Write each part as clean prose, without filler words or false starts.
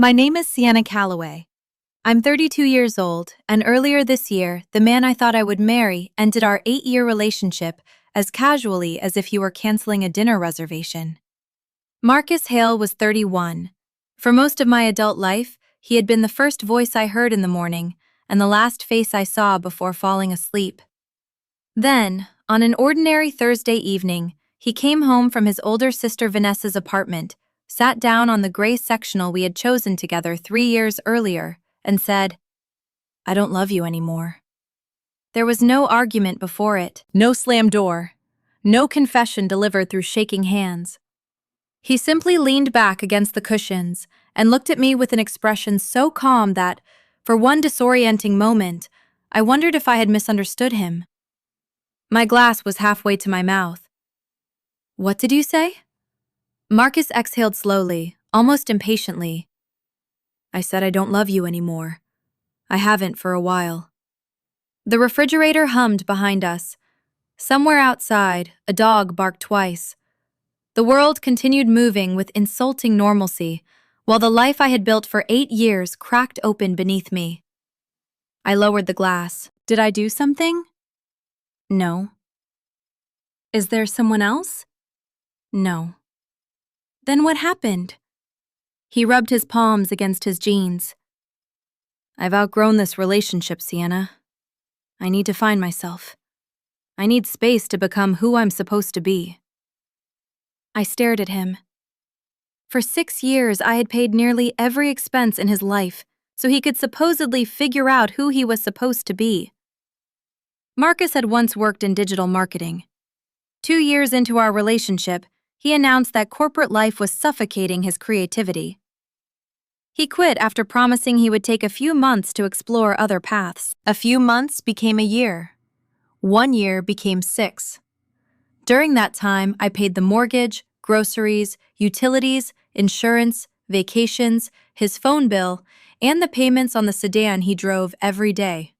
My name is Sienna Calloway. I'm 32 years old, and earlier this year, the man I thought I would marry ended our 8-year relationship as casually as if he were canceling a dinner reservation. Marcus Hale was 31. For most of my adult life, he had been the first voice I heard in the morning and the last face I saw before falling asleep. Then, on an ordinary Thursday evening, he came home from his older sister Vanessa's apartment, sat down on the gray sectional we had chosen together 3 years earlier, and said, "I don't love you anymore." There was no argument before it, no slammed door, no confession delivered through shaking hands. He simply leaned back against the cushions and looked at me with an expression so calm that, for one disorienting moment, I wondered if I had misunderstood him. My glass was halfway to my mouth. "What did you say?" Marcus exhaled slowly, almost impatiently. "I said I don't love you anymore. I haven't for a while." The refrigerator hummed behind us. Somewhere outside, a dog barked twice. The world continued moving with insulting normalcy, while the life I had built for 8 years cracked open beneath me. I lowered the glass. Did I do something? No. Is there someone else? No. Then what happened? He rubbed his palms against his jeans. "I've outgrown this relationship, Sienna. I need to find myself. I need space to become who I'm supposed to be." I stared at him. For 6 years, I had paid nearly every expense in his life so he could supposedly figure out who he was supposed to be. Marcus had once worked in digital marketing. 2 years into our relationship, he announced that corporate life was suffocating his creativity. He quit after promising he would take a few months to explore other paths. A few months became a year. 1 year became 6. During that time, I paid the mortgage, groceries, utilities, insurance, vacations, his phone bill, and the payments on the sedan he drove every day.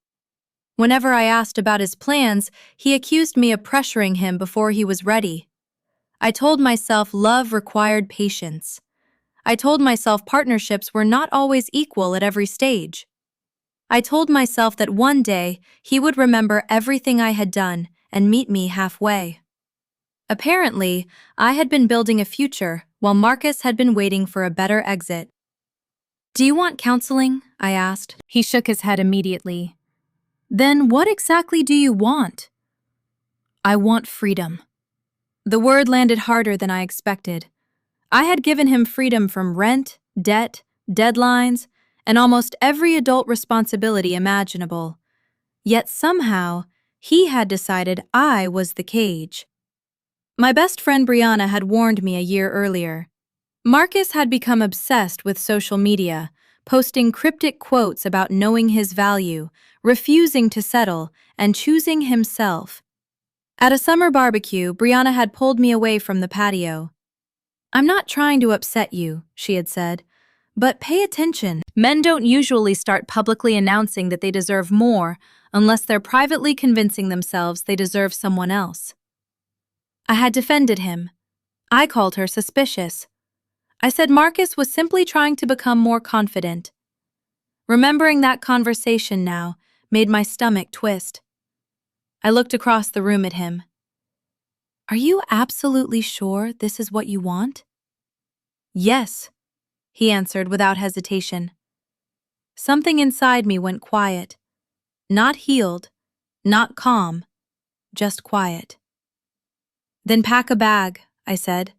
Whenever I asked about his plans, he accused me of pressuring him before he was ready. I told myself love required patience. I told myself partnerships were not always equal at every stage. I told myself that one day he would remember everything I had done and meet me halfway. Apparently, I had been building a future while Marcus had been waiting for a better exit. "Do you want counseling?" I asked. He shook his head immediately. "Then what exactly do you want?" "I want freedom." The word landed harder than I expected. I had given him freedom from rent, debt, deadlines, and almost every adult responsibility imaginable. Yet somehow, he had decided I was the cage. My best friend Brianna had warned me a year earlier. Marcus had become obsessed with social media, posting cryptic quotes about knowing his value, refusing to settle, and choosing himself. At a summer barbecue, Brianna had pulled me away from the patio. "I'm not trying to upset you," she had said, "but pay attention. Men don't usually start publicly announcing that they deserve more unless they're privately convincing themselves they deserve someone else." I had defended him. I called her suspicious. I said Marcus was simply trying to become more confident. Remembering that conversation now made my stomach twist. I looked across the room at him. "Are you absolutely sure this is what you want?" "Yes," he answered without hesitation. Something inside me went quiet. Not healed, not calm, just quiet. "Then pack a bag," I said.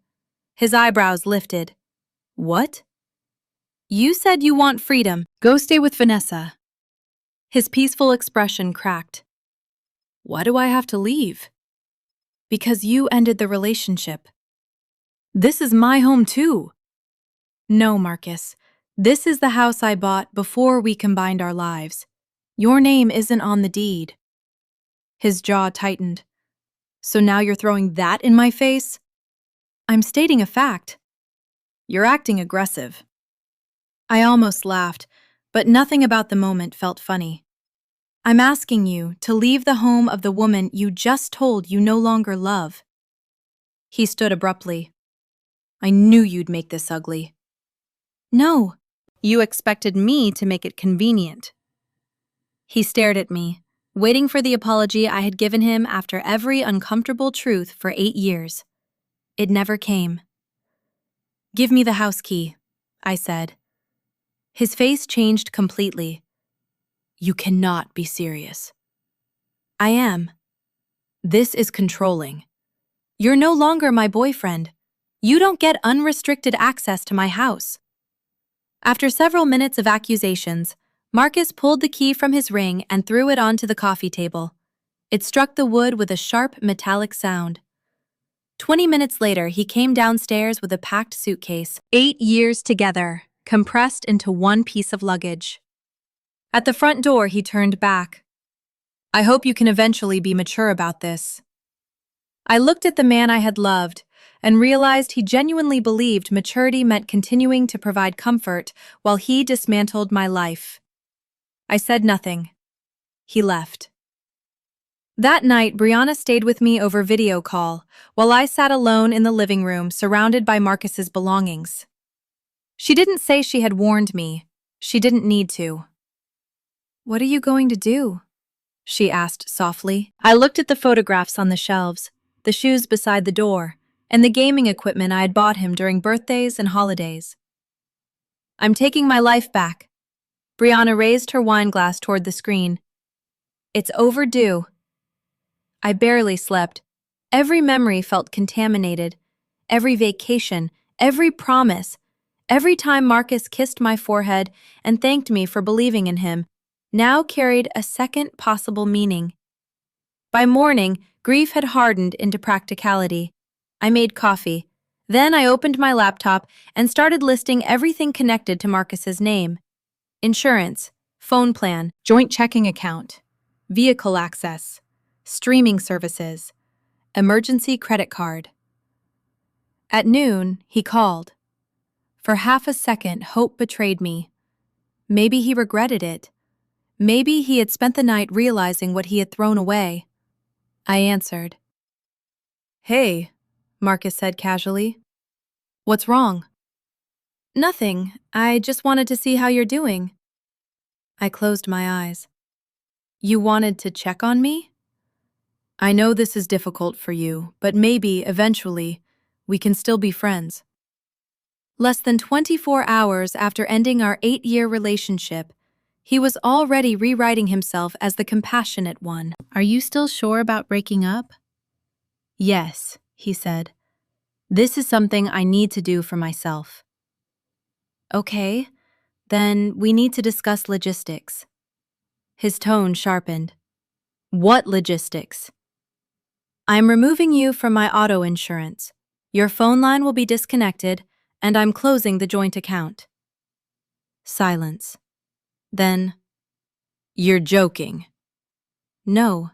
His eyebrows lifted. "What?" "You said you want freedom. Go stay with Vanessa." His peaceful expression cracked. "Why do I have to leave?" "Because you ended the relationship." "This is my home too." "No, Marcus. This is the house I bought before we combined our lives. Your name isn't on the deed." His jaw tightened. "So now you're throwing that in my face?" "I'm stating a fact." "You're acting aggressive." I almost laughed, but nothing about the moment felt funny. "I'm asking you to leave the home of the woman you just told you no longer love." He stood abruptly. "I knew you'd make this ugly." "No, You expected me to make it convenient. He stared at me, waiting for the apology I had given him after every uncomfortable truth for 8 years. It never came. "Give me the house key," I said. His face changed completely. "You cannot be serious." "I am. This is controlling. You're no longer my boyfriend. You don't get unrestricted access to my house." After several minutes of accusations, Marcus pulled the key from his ring and threw it onto the coffee table. It struck the wood with a sharp, metallic sound. 20 minutes later, he came downstairs with a packed suitcase, 8 years together, compressed into one piece of luggage. At the front door, he turned back. "I hope you can eventually be mature about this." I looked at the man I had loved and realized he genuinely believed maturity meant continuing to provide comfort while he dismantled my life. I said nothing. He left. That night, Brianna stayed with me over video call, while I sat alone in the living room surrounded by Marcus's belongings. She didn't say she had warned me. She didn't need to. "What are you going to do?" she asked softly. I looked at the photographs on the shelves, the shoes beside the door, and the gaming equipment I had bought him during birthdays and holidays. "I'm taking my life back." Brianna raised her wine glass toward the screen. "It's overdue." I barely slept. Every memory felt contaminated. Every vacation, every promise, every time Marcus kissed my forehead and thanked me for believing in him, now carried a second possible meaning. By morning, grief had hardened into practicality. I made coffee. Then I opened my laptop and started listing everything connected to Marcus's name. Insurance, phone plan, joint checking account, vehicle access, streaming services, emergency credit card. At noon, he called. For half a second, hope betrayed me. Maybe he regretted it. Maybe he had spent the night realizing what he had thrown away. I answered. "Hey," Marcus said casually. "What's wrong?" "Nothing. I just wanted to see how you're doing." I closed my eyes. "You wanted to check on me?" "I know this is difficult for you, but maybe, eventually, we can still be friends." Less than 24 hours after ending our 8-year relationship, he was already rewriting himself as the compassionate one. "Are you still sure about breaking up?" "Yes," he said. "This is something I need to do for myself." "Okay, then we need to discuss logistics." His tone sharpened. "What logistics?" "I'm removing you from my auto insurance. Your phone line will be disconnected, and I'm closing the joint account." Silence. Then, "You're joking." "No.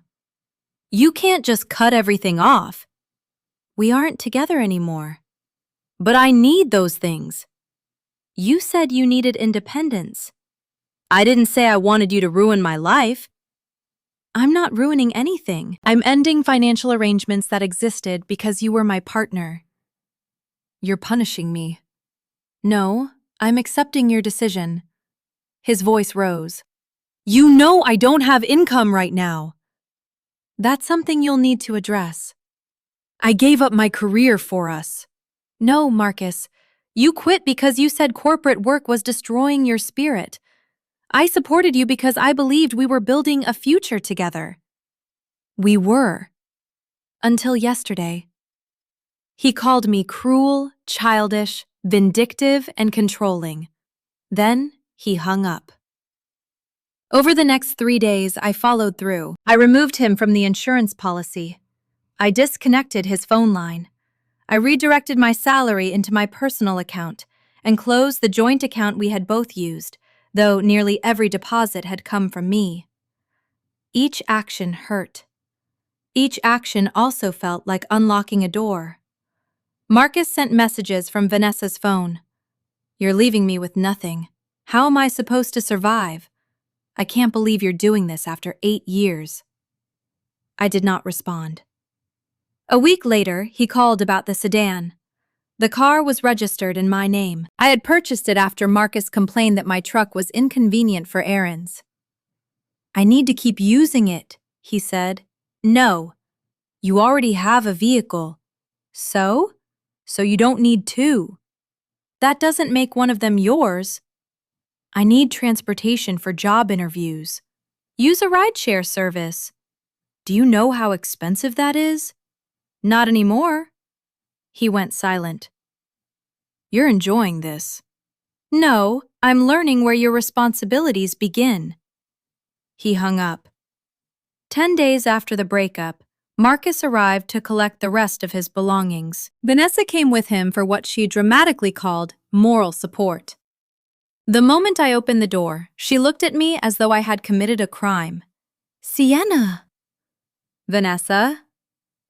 You can't just cut everything off. We aren't together anymore." "But I need those things." "You said you needed independence." "I didn't say I wanted you to ruin my life." "I'm not ruining anything. I'm ending financial arrangements that existed because you were my partner." "You're punishing me." "No, I'm accepting your decision." His voice rose. "You know I don't have income right now." "That's something you'll need to address." "I gave up my career for us." "No, Marcus. You quit because you said corporate work was destroying your spirit. I supported you because I believed we were building a future together." "We were. Until yesterday." He called me cruel, childish, vindictive, and controlling. Then he hung up. Over the next 3 days, I followed through. I removed him from the insurance policy. I disconnected his phone line. I redirected my salary into my personal account and closed the joint account we had both used, though nearly every deposit had come from me. Each action hurt. Each action also felt like unlocking a door. Marcus sent messages from Vanessa's phone. "You're leaving me with nothing. How am I supposed to survive? I can't believe you're doing this after 8 years." I did not respond. A week later, he called about the sedan. The car was registered in my name. I had purchased it after Marcus complained that my truck was inconvenient for errands. "I need to keep using it," he said. "No, you already have a vehicle. So? So you don't need two. That doesn't make one of them yours. I need transportation for job interviews. Use a rideshare service. Do you know how expensive that is?" "Not anymore." He went silent. "You're enjoying this." "No, I'm learning where your responsibilities begin." He hung up. 10 days after the breakup, Marcus arrived to collect the rest of his belongings. Vanessa came with him for what she dramatically called moral support. The moment I opened the door, she looked at me as though I had committed a crime. "Sienna!" "Vanessa?"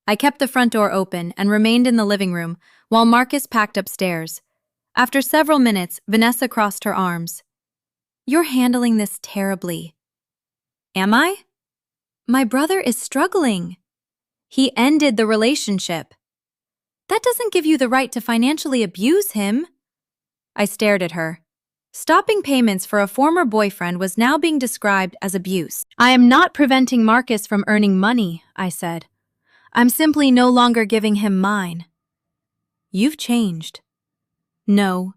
I kept the front door open and remained in the living room while Marcus packed upstairs. After several minutes, Vanessa crossed her arms. "You're handling this terribly." "Am I?" "My brother is struggling. He ended the relationship. That doesn't give you the right to financially abuse him." I stared at her. Stopping payments for a former boyfriend was now being described as abuse. "I am not preventing Marcus from earning money," I said. "I'm simply no longer giving him mine." "You've changed." "No,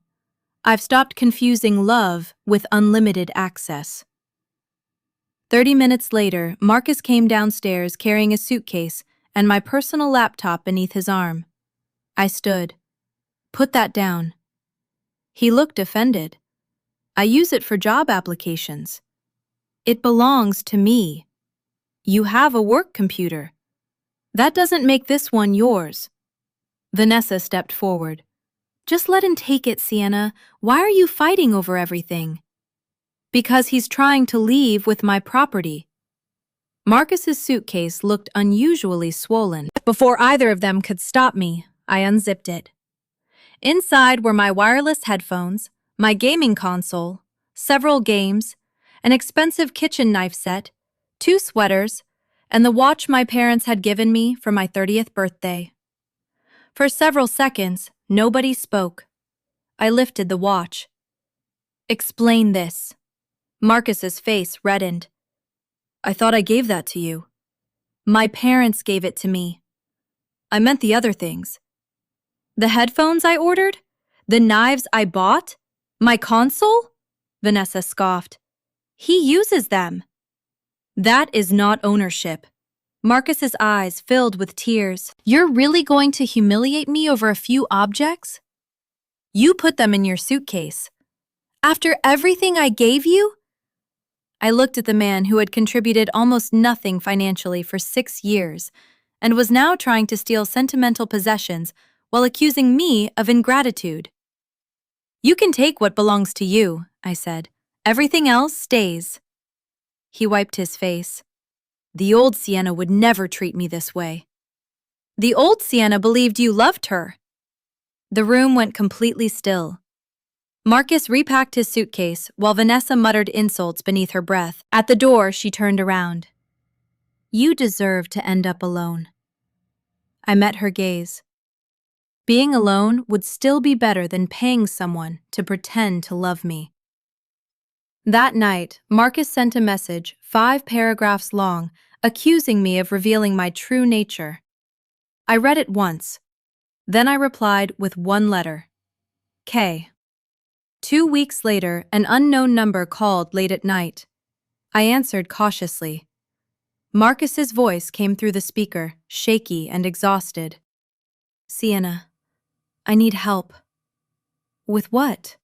I've stopped confusing love with unlimited access." 30 minutes later, Marcus came downstairs carrying a suitcase and my personal laptop beneath his arm. I stood. "Put that down." He looked offended. "I use it for job applications. It belongs to me. You have a work computer. That doesn't make this one yours." Vanessa stepped forward. "Just let him take it, Sienna. Why are you fighting over everything?" "Because he's trying to leave with my property." Marcus's suitcase looked unusually swollen. Before either of them could stop me, I unzipped it. Inside were my wireless headphones, my gaming console, several games, an expensive kitchen knife set, 2 sweaters, and the watch my parents had given me for my 30th birthday. For several seconds, nobody spoke. I lifted the watch. "Explain this." Marcus's face reddened. "I thought I gave that to you." "My parents gave it to me." "I meant the other things." "The headphones I ordered? The knives I bought? My console?" Vanessa scoffed. "He uses them." "That is not ownership." Marcus's eyes filled with tears. "You're really going to humiliate me over a few objects? You put them in your suitcase. After everything I gave you?" I looked at the man who had contributed almost nothing financially for 6 years and was now trying to steal sentimental possessions while accusing me of ingratitude. "You can take what belongs to you," I said. "Everything else stays." He wiped his face. "The old Sienna would never treat me this way." "The old Sienna believed you loved her." The room went completely still. Marcus repacked his suitcase while Vanessa muttered insults beneath her breath. At the door, she turned around. "You deserve to end up alone." I met her gaze. Being alone would still be better than paying someone to pretend to love me. That night, Marcus sent a message, 5 paragraphs long, accusing me of revealing my true nature. I read it once. Then I replied with 1 letter. K. 2 weeks later, an unknown number called late at night. I answered cautiously. Marcus's voice came through the speaker, shaky and exhausted. "Sienna, I need help." "With what?"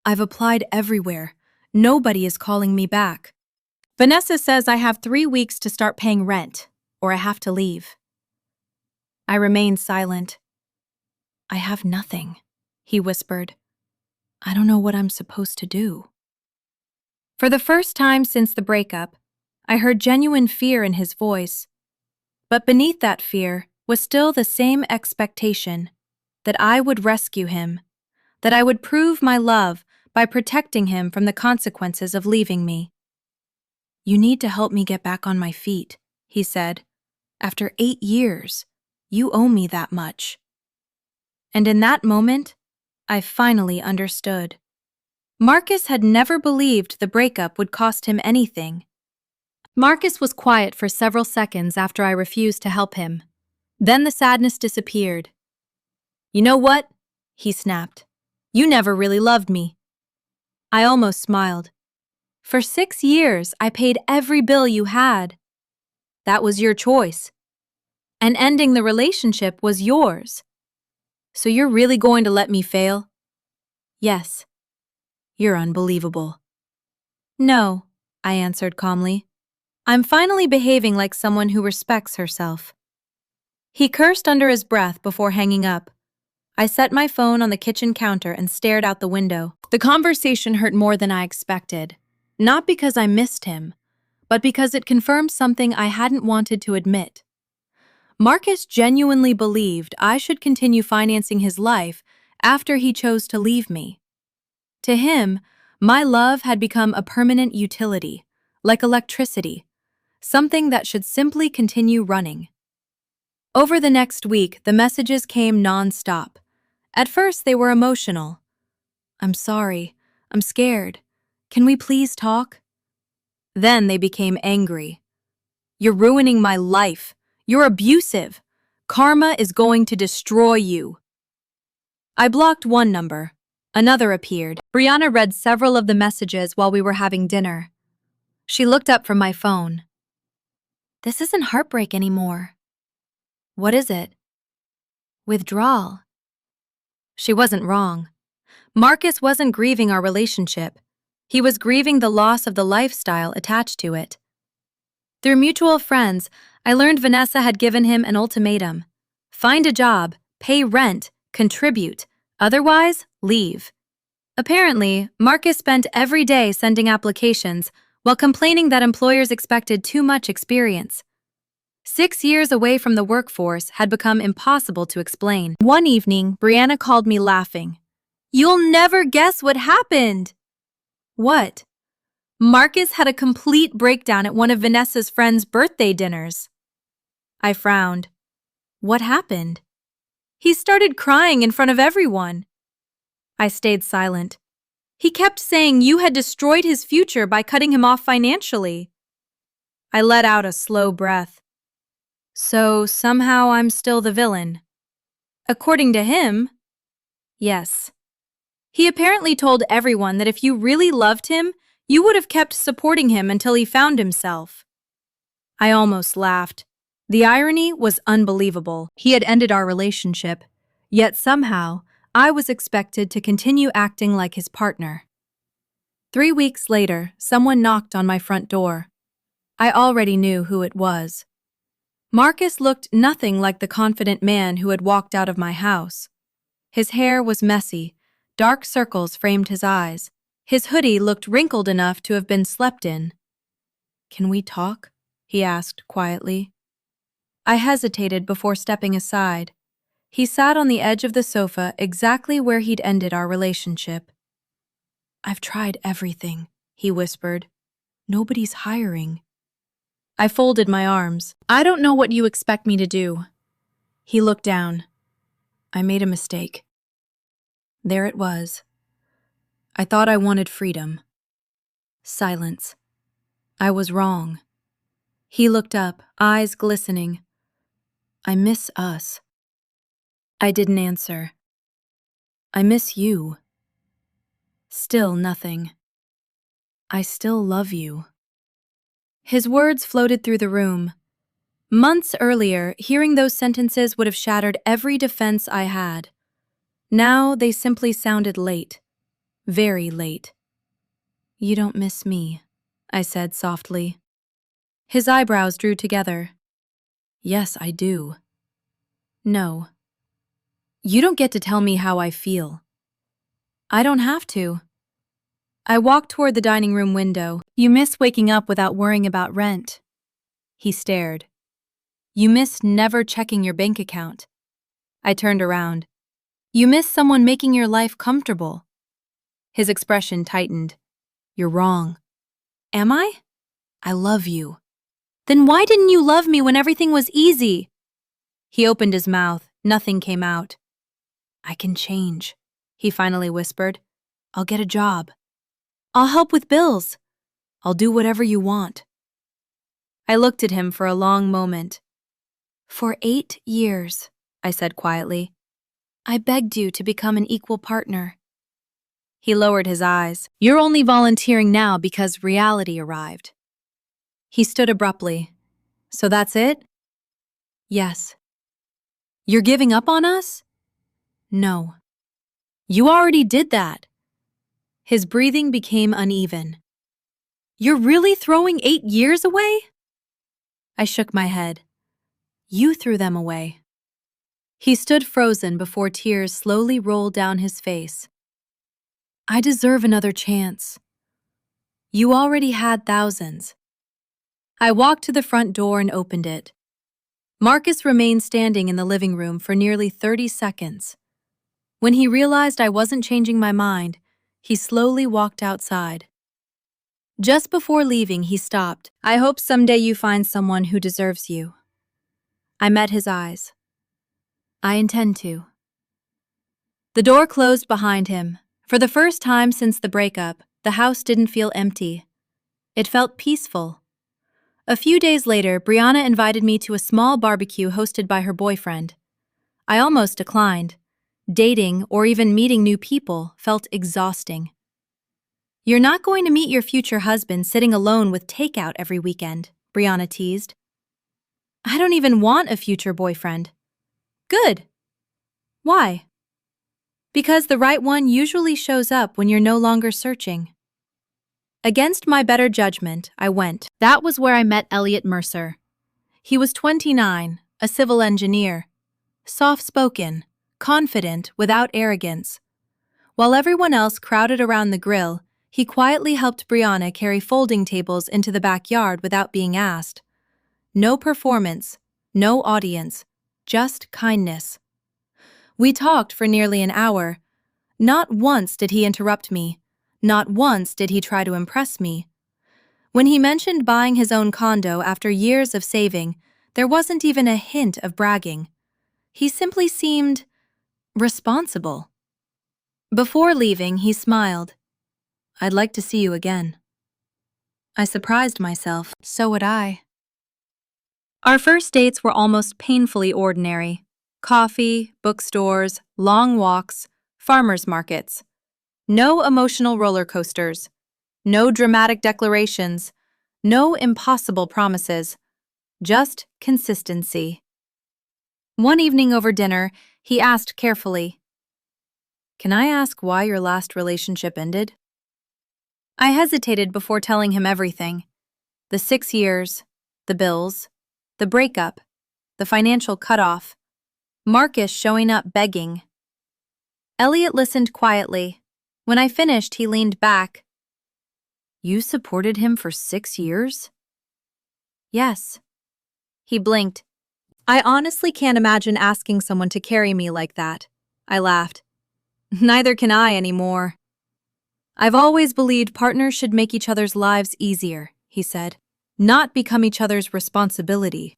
"I've applied everywhere. Nobody is calling me back. Vanessa says I have 3 weeks to start paying rent, or I have to leave." I remained silent. "I have nothing," he whispered. "I don't know what I'm supposed to do." For the first time since the breakup, I heard genuine fear in his voice. But beneath that fear was still the same expectation that I would rescue him, that I would prove my love by protecting him from the consequences of leaving me. "You need to help me get back on my feet," he said. "After 8 years, you owe me that much." And in that moment, I finally understood. Marcus had never believed the breakup would cost him anything. Marcus was quiet for several seconds after I refused to help him. Then the sadness disappeared. "You know what?" he snapped. "You never really loved me." I almost smiled. "For 6 years, I paid every bill you had. That was your choice. And ending the relationship was yours. So you're really going to let me fail?" "Yes." "You're unbelievable." "No," I answered calmly. "I'm finally behaving like someone who respects herself." He cursed under his breath before hanging up. I set my phone on the kitchen counter and stared out the window. The conversation hurt more than I expected, not because I missed him, but because it confirmed something I hadn't wanted to admit. Marcus genuinely believed I should continue financing his life after he chose to leave me. To him, my love had become a permanent utility, like electricity, something that should simply continue running. Over the next week, the messages came non-stop. At first, they were emotional. "I'm sorry. I'm scared. Can we please talk?" Then they became angry. "You're ruining my life. You're abusive. Karma is going to destroy you." I blocked one number. Another appeared. Brianna read several of the messages while we were having dinner. She looked up from my phone. "This isn't heartbreak anymore." "What is it?" "Withdrawal." She wasn't wrong. Marcus wasn't grieving our relationship. He was grieving the loss of the lifestyle attached to it. Through mutual friends, I learned Vanessa had given him an ultimatum. Find a job, pay rent, contribute. Otherwise, leave. Apparently, Marcus spent every day sending applications while complaining that employers expected too much experience. 6 years away from the workforce had become impossible to explain. One evening, Brianna called me laughing. "You'll never guess what happened." "What?" "Marcus had a complete breakdown at one of Vanessa's friends' birthday dinners." I frowned. "What happened?" "He started crying in front of everyone." I stayed silent. "He kept saying you had destroyed his future by cutting him off financially." I let out a slow breath. "So somehow I'm still the villain." "According to him, yes. He apparently told everyone that if you really loved him, you would have kept supporting him until he found himself." I almost laughed. The irony was unbelievable. He had ended our relationship, yet somehow I was expected to continue acting like his partner. 3 weeks later, someone knocked on my front door. I already knew who it was. Marcus looked nothing like the confident man who had walked out of my house. His hair was messy, dark circles framed his eyes. His hoodie looked wrinkled enough to have been slept in. "Can we talk?" he asked quietly. I hesitated before stepping aside. He sat on the edge of the sofa exactly where he'd ended our relationship. "I've tried everything," he whispered. "Nobody's hiring." I folded my arms. "I don't know what you expect me to do." He looked down. "I made a mistake." There it was. I thought I wanted freedom. Silence. I was wrong. He looked up, eyes glistening. "I miss us." I didn't answer. "I miss you." Still nothing. "I still love you." His words floated through the room. Months earlier, hearing those sentences would have shattered every defense I had. Now they simply sounded late. Very late. "You don't miss me," I said softly. His eyebrows drew together. "Yes, I do." "No. You don't get to tell me how I feel." "I don't have to." I walked toward the dining room window. "You miss waking up without worrying about rent." He stared. "You miss never checking your bank account." I turned around. "You miss someone making your life comfortable." His expression tightened. "You're wrong." "Am I?" "I love you." "Then why didn't you love me when everything was easy?" He opened his mouth. Nothing came out. I can change, he finally whispered. I'll get a job. I'll help with bills. I'll do whatever you want. I looked at him for a long moment. For 8 years, I said quietly, I begged you to become an equal partner. He lowered his eyes. You're only volunteering now because reality arrived. He stood abruptly. So that's it? Yes. You're giving up on us? No. You already did that. His breathing became uneven. You're really throwing 8 years away? I shook my head. You threw them away. He stood frozen before tears slowly rolled down his face. I deserve another chance. You already had thousands. I walked to the front door and opened it. Marcus remained standing in the living room for nearly 30 seconds. When he realized I wasn't changing my mind, he slowly walked outside. Just before leaving, he stopped. I hope someday you find someone who deserves you. I met his eyes. I intend to. The door closed behind him. For the first time since the breakup, the house didn't feel empty. It felt peaceful. A few days later, Brianna invited me to a small barbecue hosted by her boyfriend. I almost declined. Dating or even meeting new people felt exhausting. You're not going to meet your future husband sitting alone with takeout every weekend, Brianna teased. I don't even want a future boyfriend. Good. Why? Because the right one usually shows up when you're no longer searching. Against my better judgment, I went. That was where I met Elliot Mercer. He was 29, a civil engineer. Soft-spoken, confident, without arrogance. While everyone else crowded around the grill, he quietly helped Brianna carry folding tables into the backyard without being asked. No performance, no audience, just kindness. We talked for nearly an hour. Not once did he interrupt me. Not once did he try to impress me. When he mentioned buying his own condo after years of saving, there wasn't even a hint of bragging. He simply seemed responsible. Before leaving, he smiled. I'd like to see you again. I surprised myself. So would I. Our first dates were almost painfully ordinary. Coffee, bookstores, long walks, farmers markets. No emotional roller coasters. No dramatic declarations. No impossible promises. Just consistency. One evening over dinner, he asked carefully, Can I ask why your last relationship ended? I hesitated before telling him everything. The 6 years, the bills, the breakup, the financial cutoff, Marcus showing up begging. Elliot listened quietly. When I finished, he leaned back. You supported him for 6 years? Yes. He blinked. I honestly can't imagine asking someone to carry me like that. I laughed. Neither can I anymore. I've always believed partners should make each other's lives easier, he said, not become each other's responsibility.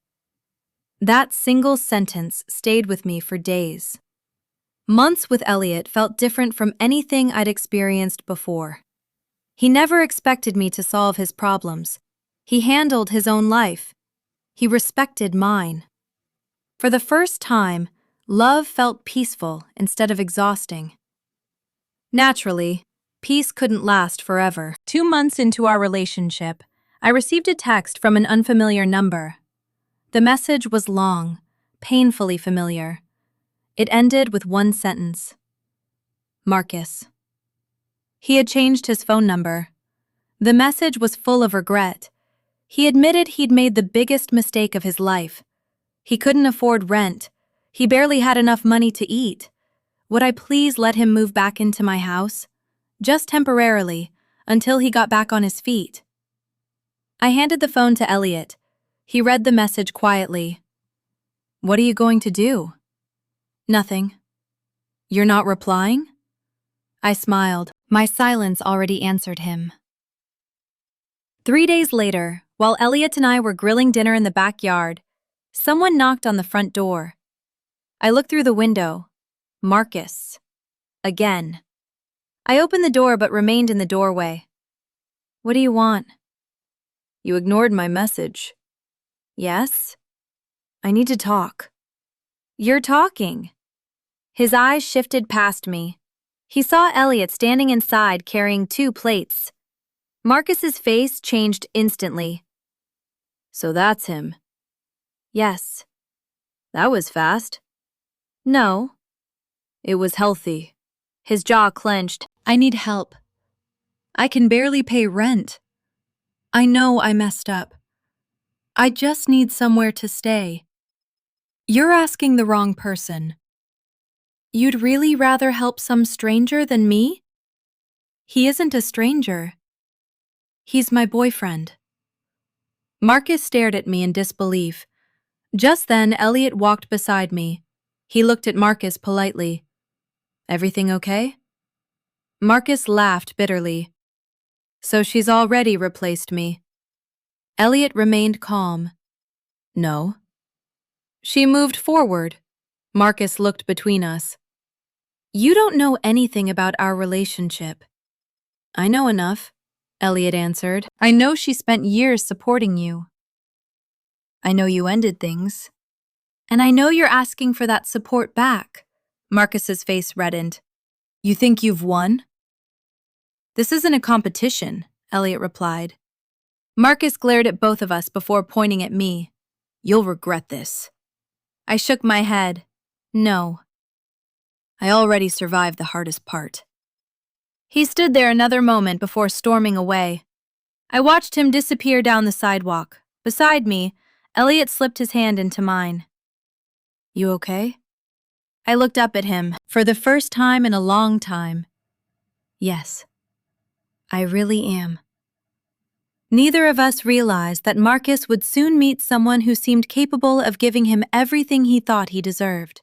That single sentence stayed with me for days. Months with Elliot felt different from anything I'd experienced before. He never expected me to solve his problems. He handled his own life. He respected mine. For the first time, love felt peaceful instead of exhausting. Naturally, peace couldn't last forever. 2 months into our relationship, I received a text from an unfamiliar number. The message was long, painfully familiar. It ended with one sentence. Marcus. He had changed his phone number. The message was full of regret. He admitted he'd made the biggest mistake of his life. He couldn't afford rent. He barely had enough money to eat. Would I please let him move back into my house? Just temporarily, until he got back on his feet. I handed the phone to Elliot. He read the message quietly. What are you going to do? Nothing. You're not replying? I smiled. My silence already answered him. 3 days later, while Elliot and I were grilling dinner in the backyard, someone knocked on the front door. I looked through the window. Marcus. Again. I opened the door but remained in the doorway. What do you want? You ignored my message. Yes? I need to talk. You're talking. His eyes shifted past me. He saw Elliot standing inside carrying 2 plates. Marcus's face changed instantly. So that's him. Yes. That was fast. No. It was healthy. His jaw clenched. I need help. I can barely pay rent. I know I messed up. I just need somewhere to stay. You're asking the wrong person. You'd really rather help some stranger than me? He isn't a stranger. He's my boyfriend. Marcus stared at me in disbelief. Just then, Elliot walked beside me. He looked at Marcus politely. Everything okay? Marcus laughed bitterly. So she's already replaced me. Elliot remained calm. No. She moved forward. Marcus looked between us. You don't know anything about our relationship. I know enough, Elliot answered. I know she spent years supporting you. I know you ended things. And I know you're asking for that support back. Marcus's face reddened. You think you've won? This isn't a competition, Elliot replied. Marcus glared at both of us before pointing at me. You'll regret this. I shook my head. No. I already survived the hardest part. He stood there another moment before storming away. I watched him disappear down the sidewalk. Beside me, Elliot slipped his hand into mine. You okay? I looked up at him for the first time in a long time. Yes, I really am. Neither of us realized that Marcus would soon meet someone who seemed capable of giving him everything he thought he deserved.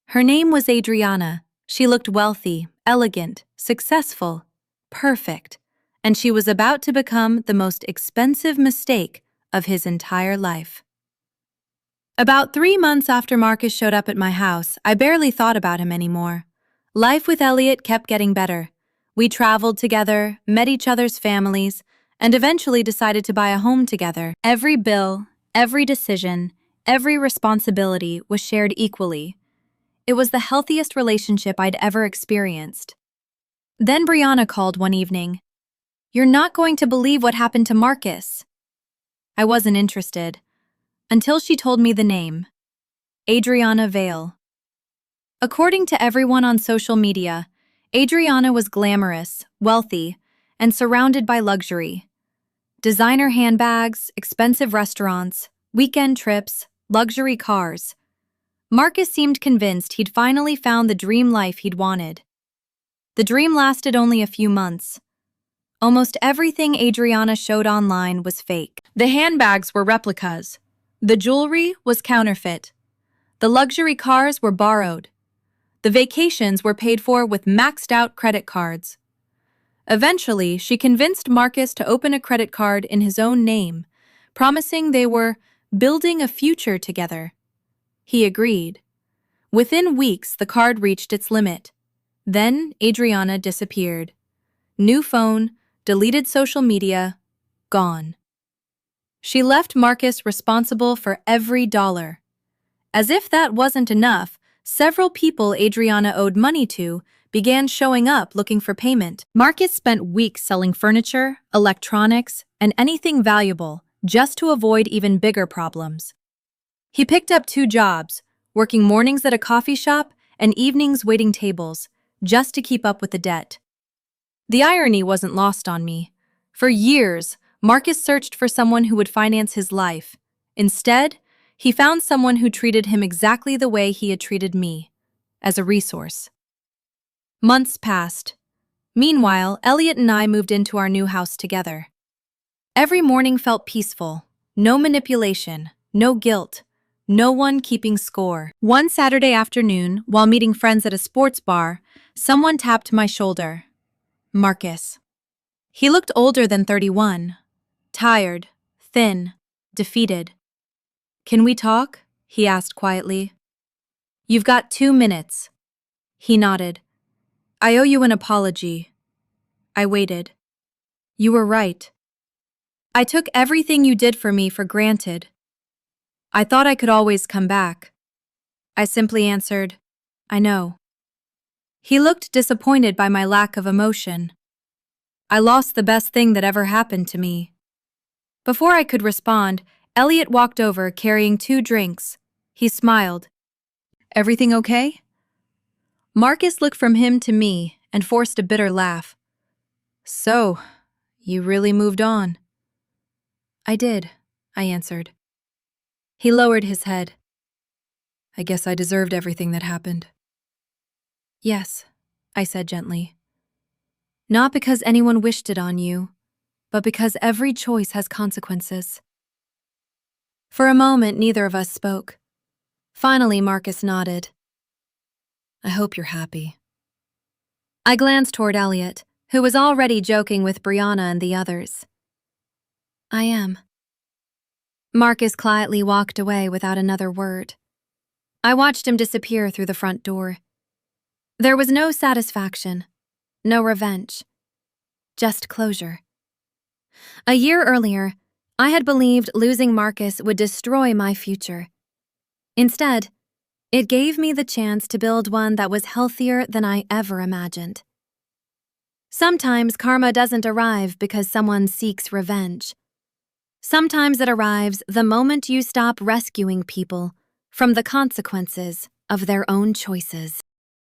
Her name was Adriana. She looked wealthy, elegant, successful, perfect, and she was about to become the most expensive mistake of his entire life. About 3 months after Marcus showed up at my house, I barely thought about him anymore. Life with Elliot kept getting better. We traveled together, met each other's families, and eventually decided to buy a home together. Every bill, every decision, every responsibility was shared equally. It was the healthiest relationship I'd ever experienced. Then Brianna called one evening. You're not going to believe what happened to Marcus. I wasn't interested, until she told me the name. Adriana Vale. According to everyone on social media, Adriana was glamorous, wealthy, and surrounded by luxury. Designer handbags, expensive restaurants, weekend trips, luxury cars. Marcus seemed convinced he'd finally found the dream life he'd wanted. The dream lasted only a few months. Almost everything Adriana showed online was fake. The handbags were replicas. The jewelry was counterfeit. The luxury cars were borrowed. The vacations were paid for with maxed-out credit cards. Eventually, she convinced Marcus to open a credit card in his own name, promising they were building a future together. He agreed. Within weeks, the card reached its limit. Then, Adriana disappeared. New phone, deleted social media, gone. She left Marcus responsible for every dollar. As if that wasn't enough, several people Adriana owed money to began showing up looking for payment. Marcus spent weeks selling furniture, electronics, and anything valuable just to avoid even bigger problems. He picked up 2 jobs, working mornings at a coffee shop and evenings waiting tables, just to keep up with the debt. The irony wasn't lost on me. For years, Marcus searched for someone who would finance his life. Instead, he found someone who treated him exactly the way he had treated me, as a resource. Months passed. Meanwhile, Elliot and I moved into our new house together. Every morning felt peaceful. No manipulation, no guilt, no one keeping score. One Saturday afternoon, while meeting friends at a sports bar, someone tapped my shoulder. Marcus. He looked older than 31. Tired, thin, defeated. Can we talk? He asked quietly. You've got 2 minutes. He nodded. I owe you an apology. I waited. You were right. I took everything you did for me for granted. I thought I could always come back. I simply answered, I know. He looked disappointed by my lack of emotion. I lost the best thing that ever happened to me. Before I could respond, Elliot walked over carrying 2 drinks. He smiled. Everything okay? Marcus looked from him to me and forced a bitter laugh. So, you really moved on. I did, I answered. He lowered his head. I guess I deserved everything that happened. Yes, I said gently. Not because anyone wished it on you, but because every choice has consequences. For a moment, neither of us spoke. Finally, Marcus nodded. I hope you're happy. I glanced toward Elliot, who was already joking with Brianna and the others. I am. Marcus quietly walked away without another word. I watched him disappear through the front door. There was no satisfaction, no revenge, just closure. A year earlier, I had believed losing Marcus would destroy my future. Instead, it gave me the chance to build one that was healthier than I ever imagined. Sometimes karma doesn't arrive because someone seeks revenge. Sometimes it arrives the moment you stop rescuing people from the consequences of their own choices.